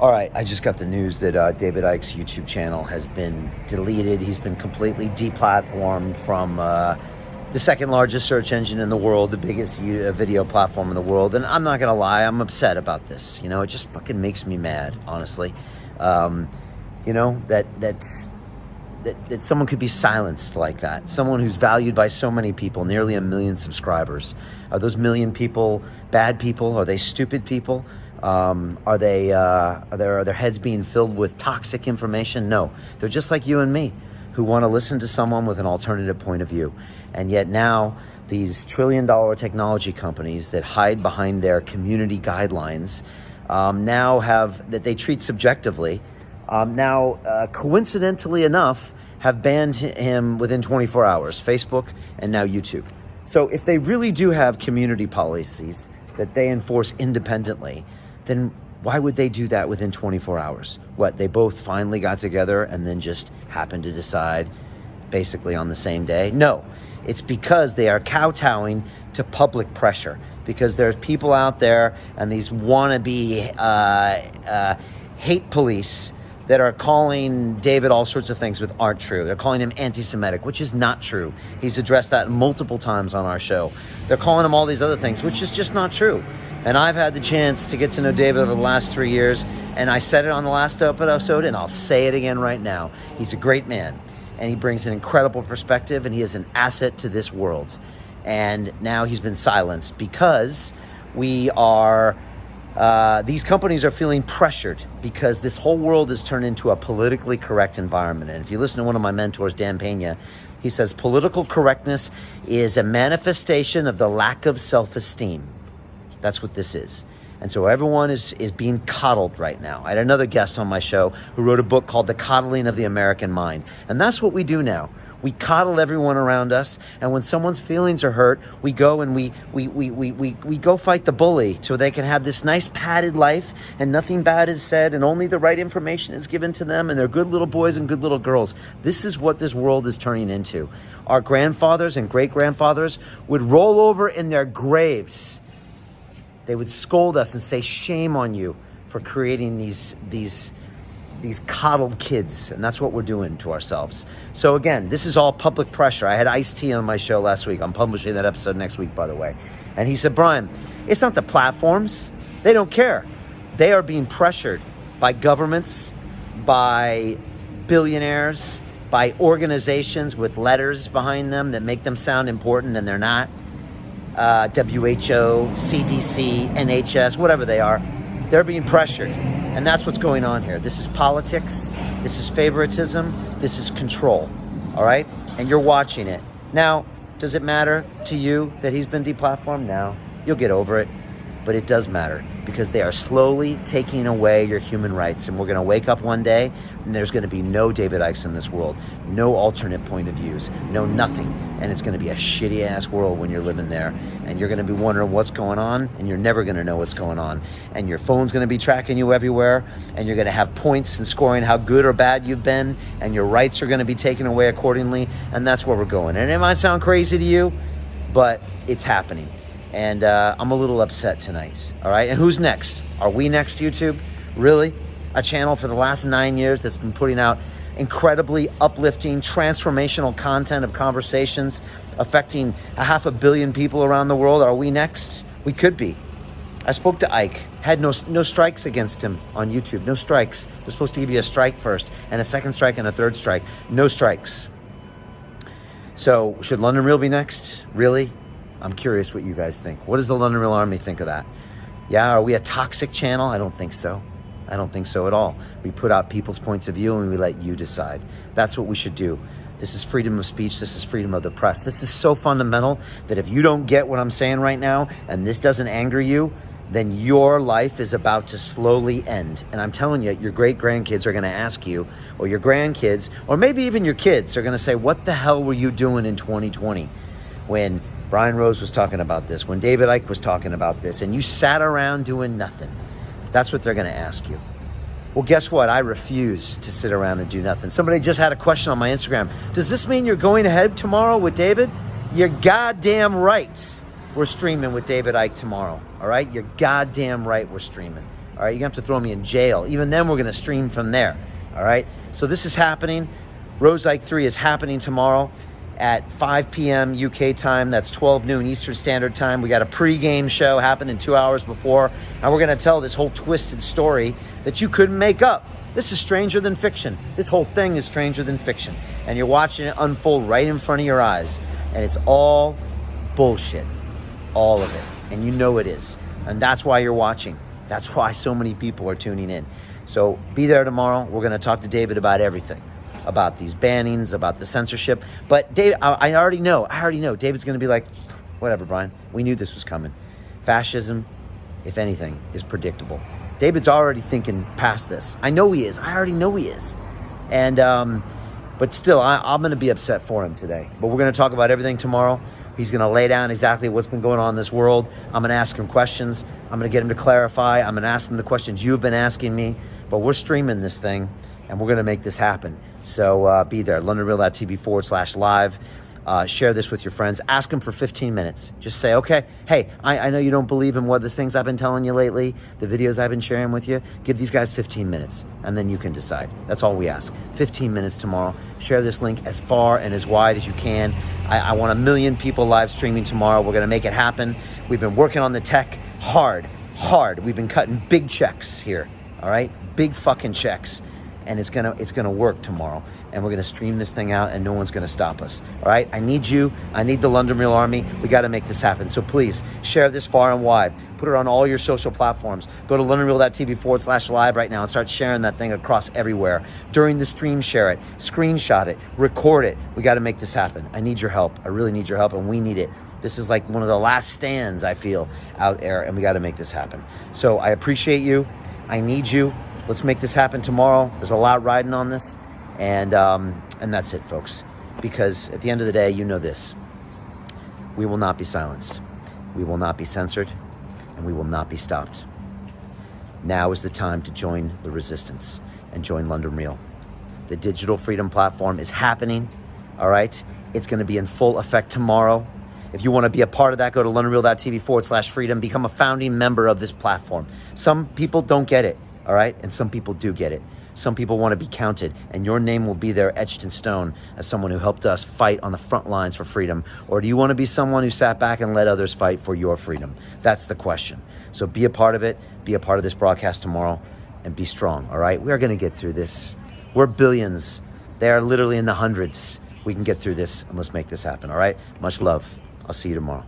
All right, I just got the news that David Icke's YouTube channel has been deleted. He's been completely deplatformed from the second largest search engine in the world, the biggest video platform in the world. And I'm not going to lie, I'm upset about this. You know, it just fucking makes me mad, honestly. You know, that someone could be silenced like that. Someone who's valued by so many people, nearly 1 million subscribers. Are those million people bad people? Are they stupid people? Are their heads being filled with toxic information? No, they're just like you and me, who want to listen to someone with an alternative point of view. And yet now these trillion-dollar technology companies that hide behind their community guidelines now have, that they treat subjectively, coincidentally enough, have banned him within 24 hours, Facebook and now YouTube. So if they really do have community policies that they enforce independently, then why would they do that within 24 hours? What, they both finally got together and then just happened to decide basically on the same day? No, it's because they are kowtowing to public pressure, because there's people out there and these wannabe hate police that are calling David all sorts of things that aren't true. They're calling him anti-Semitic, which is not true. He's addressed that multiple times on our show. They're calling him all these other things, which is just not true. And I've had the chance to get to know David over the last 3 years, and I said it on the last episode, and I'll say it again right now. He's a great man, and he brings an incredible perspective, and he is an asset to this world. And now he's been silenced because these companies are feeling pressured because this whole world has turned into a politically correct environment. And if you listen to one of my mentors, Dan Pena, he says political correctness is a manifestation of the lack of self-esteem. That's what this is. And so everyone is being coddled right now. I had another guest on my show who wrote a book called The Coddling of the American Mind. And that's what we do now. We coddle everyone around us. And when someone's feelings are hurt, we go and we go fight the bully so they can have this nice padded life and nothing bad is said and only the right information is given to them and they're good little boys and good little girls. This is what this world is turning into. Our grandfathers and great-grandfathers would roll over in their graves. They would scold us and say, shame on you for creating these coddled kids. And that's what we're doing to ourselves. So again, this is all public pressure. I had Ice-T on my show last week. I'm publishing that episode next week, by the way. And he said, Brian, it's not the platforms. They don't care. They are being pressured by governments, by billionaires, by organizations with letters behind them that make them sound important and they're not. WHO, CDC, NHS, whatever they are, they're being pressured. And that's what's going on here. This is politics. This is favoritism. This is control. All right? And you're watching it. Now, does it matter to you that he's been deplatformed? No. You'll get over it. But it does matter because they are slowly taking away your human rights. And we're going to wake up one day and there's going to be no David Icke in this world. No alternate point of views. No nothing. And it's going to be a shitty ass world when you're living there. And you're going to be wondering what's going on. And you're never going to know what's going on. And your phone's going to be tracking you everywhere. And you're going to have points and scoring how good or bad you've been. And your rights are going to be taken away accordingly. And that's where we're going. And it might sound crazy to you, but it's happening. And I'm a little upset tonight, all right? And who's next? Are we next, YouTube? Really? A channel for the last 9 years that's been putting out incredibly uplifting, transformational content of conversations affecting 500 million people around the world. Are we next? We could be. I spoke to Icke, had no strikes against him on YouTube, no strikes. They're supposed to give you a strike first, and a second strike, and a third strike. No strikes. So should London Real be next? Really? I'm curious what you guys think. What does the London Real Army think of that? Yeah, are we a toxic channel? I don't think so. I don't think so at all. We put out people's points of view and we let you decide. That's what we should do. This is freedom of speech. This is freedom of the press. This is so fundamental that if you don't get what I'm saying right now and this doesn't anger you, then your life is about to slowly end. And I'm telling you, your great-grandkids are going to ask you, or your grandkids, or maybe even your kids are going to say, what the hell were you doing in 2020 when Brian Rose was talking about this, when David Icke was talking about this, and you sat around doing nothing? That's what they're going to ask you. Well, guess what? I refuse to sit around and do nothing. Somebody just had a question on my Instagram. Does this mean you're going ahead tomorrow with David? You're goddamn right. We're streaming with David Icke tomorrow. All right? You're goddamn right we're streaming. All right, you're going to have to throw me in jail. Even then, we're going to stream from there. All right, so this is happening. Rose Icke 3 is happening tomorrow at 5 p.m. UK time. That's 12 noon Eastern Standard Time. We got a pre-game show happening 2 hours before, and we're going to tell this whole twisted story that you couldn't make up. This is stranger than fiction. This whole thing is stranger than fiction, and you're watching it unfold right in front of your eyes, and it's all bullshit, all of it, and you know it is, and that's why you're watching. That's why so many people are tuning in. So be there tomorrow. We're going to talk to David about everything, about these bannings, about the censorship. But Dave, I already know. David's going to be like, whatever, Brian. We knew this was coming. Fascism, if anything, is predictable. David's already thinking past this. I know he is. I already know he is. And but still, I'm going to be upset for him today. But we're going to talk about everything tomorrow. He's going to lay down exactly what's been going on in this world. I'm going to ask him questions. I'm going to get him to clarify. I'm going to ask him the questions you've been asking me. But we're streaming this thing, and we're going to make this happen. So be there, LondonReal.tv/live. Share this with your friends. Ask them for 15 minutes. Just say, okay, hey, I know you don't believe in what the things I've been telling you lately, the videos I've been sharing with you. Give these guys 15 minutes, and then you can decide. That's all we ask. 15 minutes tomorrow. Share this link as far and as wide as you can. I want 1 million people live streaming tomorrow. We're going to make it happen. We've been working on the tech hard. We've been cutting big checks here, all right? Big fucking checks. And it's gonna work tomorrow, and we're gonna stream this thing out, and no one's gonna stop us. All right, I need you. I need the London Real Army. We got to make this happen. So please share this far and wide. Put it on all your social platforms. Go to LondonReal.tv/live right now and start sharing that thing across everywhere. During the stream, share it, screenshot it, record it. We got to make this happen. I need your help. I really need your help, and we need it. This is like one of the last stands I feel out there, and we got to make this happen. So I appreciate you. I need you. Let's make this happen tomorrow. There's a lot riding on this, and that's it, folks. Because at the end of the day, you know this. We will not be silenced. We will not be censored, and we will not be stopped. Now is the time to join the resistance and join London Real. The digital freedom platform is happening, all right? It's going to be in full effect tomorrow. If you want to be a part of that, go to LondonReal.tv/freedom. Become a founding member of this platform. Some people don't get it. All right, and some people do get it. Some people want to be counted, and your name will be there etched in stone as someone who helped us fight on the front lines for freedom. Or do you want to be someone who sat back and let others fight for your freedom? That's the question. So be a part of it. Be a part of this broadcast tomorrow, and be strong. All right, we are going to get through this. We're billions. They are literally in the hundreds. We can get through this, and let's make this happen. All right, much love. I'll see you tomorrow.